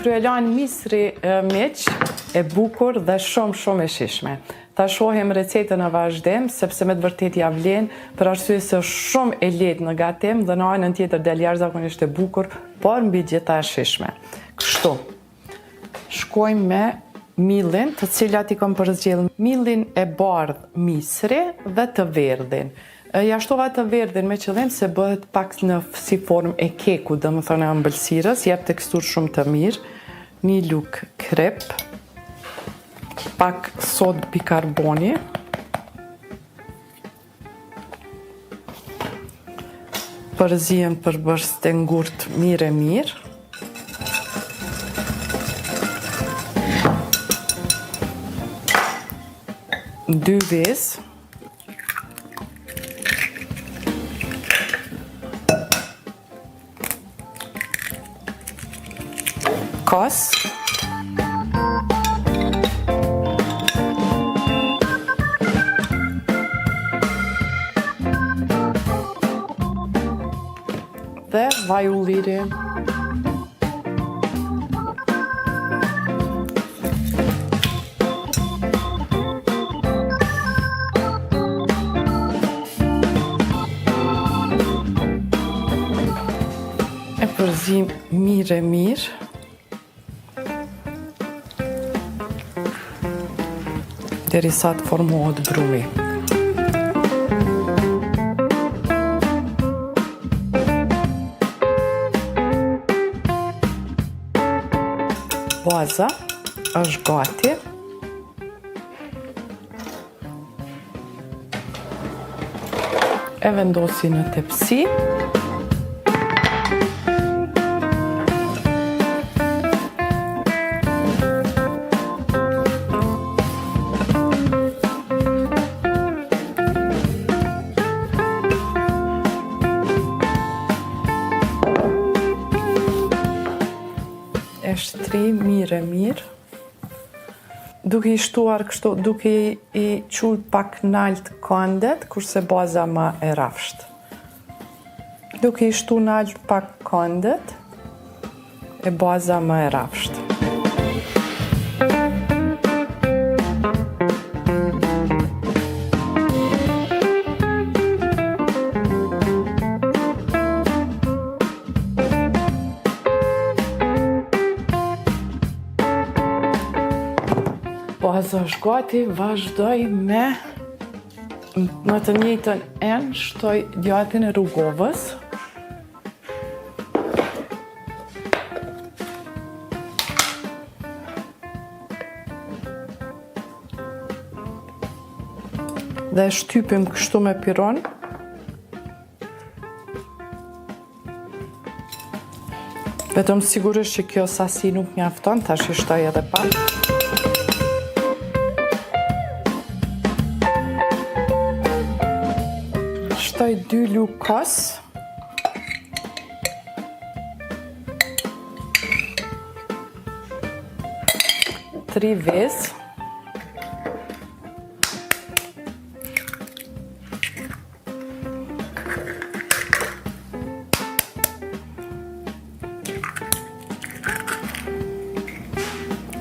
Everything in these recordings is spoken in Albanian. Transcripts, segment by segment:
kryelan misri miq, e bukur dhe shumë e shishme. Ta shohim recetën në vazhdim, sepse me të vërtet ja vlen, për arsye se është shumë e lehtë në gatim dhe në anën tjetër del jashtëzakonisht e bukur, por mbi gjitha e shishme. Kështu, shkojmë me millin, të cilat i kam përzgjedhur millin e bardh misri dhe të verdhin. Ja shtova të verdhin me qëllim se bëhet pak në si formë e keku, domethënë ëmbëlsirës, jep teksturë shumë të mirë, një lugë krep, pak sodë bikarboni, përzihen përbërës të ngurt mirë, 2 vezë, kos, dhe vaj ulliri. E përzim mirë, derisa të formohet brumi. Baza është gati. E vendosi në tepsi. E shtri mirë, duke i shtuar kështu, duke i qull pak nalt kandet, kurse baza ma e rafsht. Duke i shtu nalt pak kandet, e baza ma e rafsht. Baza është gati, vazhdoj me në të njëjtën enë, shtoj djatin e rrugovës. Dhe shtypim kështu me piron. Vetëm sigurisht që kjo sasi nuk mjafton, tash i shtoj edhe pak. Shtoj 2 lugë kos, tri vezë,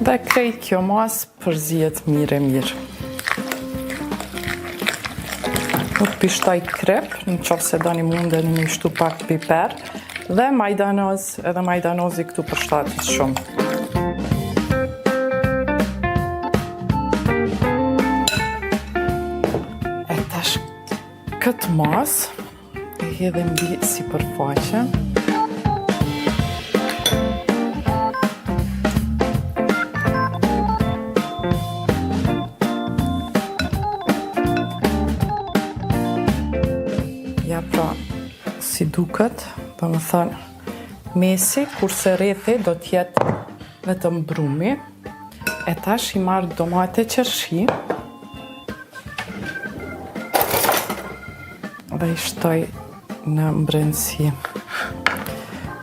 dhe krejt kjo mas përzihet mirë. Nuk pishtoj krep, në qoftë se doni mundeni me shtu pak piper, dhe majdanoz, edhe majdanozi këtu përshtatet shumë. E tash këtë mas e hedhem mbi sipërfaqe. Ja pra, si duket, do më thënë mesi, kurse rrethi do t'jetë vetëm brumi. E tash i marrë domate qershi dhe i shtoj në mbrëmsi.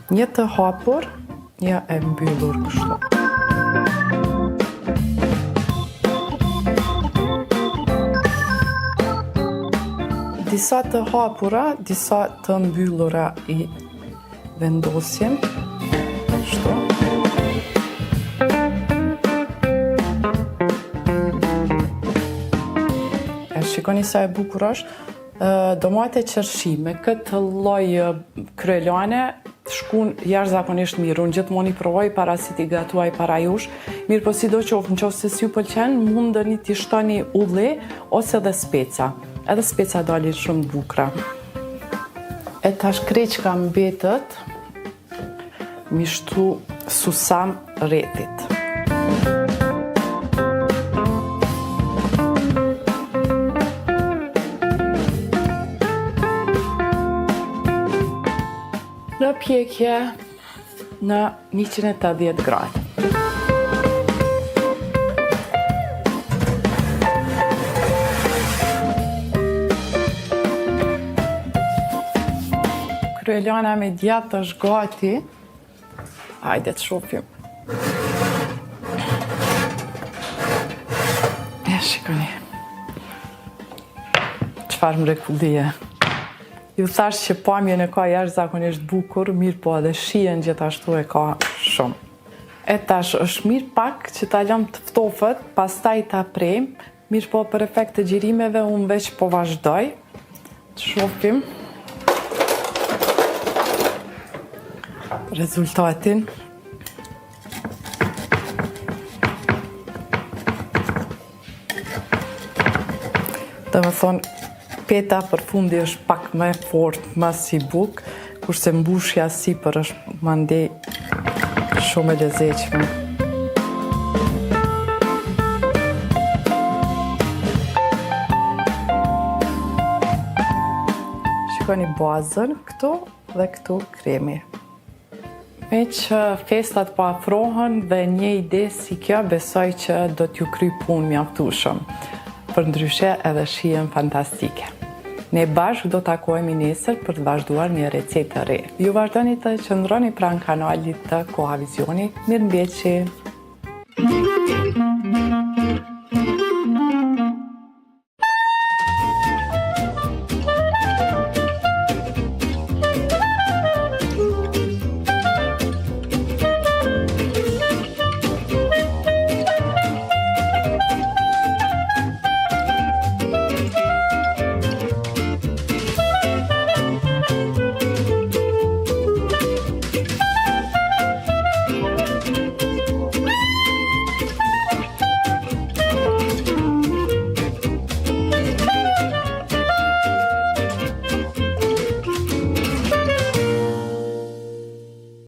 Një të hapur, një e mbyllur kështu. Disa të hapura, disa të mbyllura i vendosim. Kështu. Shikoni sa e bukur është. Domate qërshi me këtë lloj kryelane shkun jashtëzakonisht mirë. Unë gjithmonë i provoj para si t'i gatuaj para jush. Mirë po sidoqoftë nëse s'ju pëlqen, mundeni t'i shtoni ulli ose edhe speca. Edhe speca dalin shumë bukra. E tash kreçka mbetet mi shtu susam rrethit. Në pjekje në 180 gradë. Kryelana me djatë është gati. Hajde të shohim. Shikoni. Çfarë mrekullie. Ju thash që pamjen e ka jashtëzakonisht bukur, mirë po edhe shijen gjithashtu e ka shumë. E tash është mirë pak që ta lëm të ftofët, pastaj ta prem, mirë po për efekt të gjirimeve unë veç po vazhdoj. Të shohim rezultatin. Dhe më thonë, peta për fundi është pak më fort, më si buk, kurse mbushja sipër është mandej shumë e lezetshme. Shikoni bazën këtu dhe këtu kremi. Me që festat po afrohen dhe një ide si kjo, besoj që do t'ju kry punë mjaftueshëm. Përndryshe edhe shihen fantastike. Ne bashkë do takohemi nesër për të vazhduar një recetë të re. Ju vazhdoni të qëndroni pranë kanalit të Koha Vizioni. Mirëmbëjtje.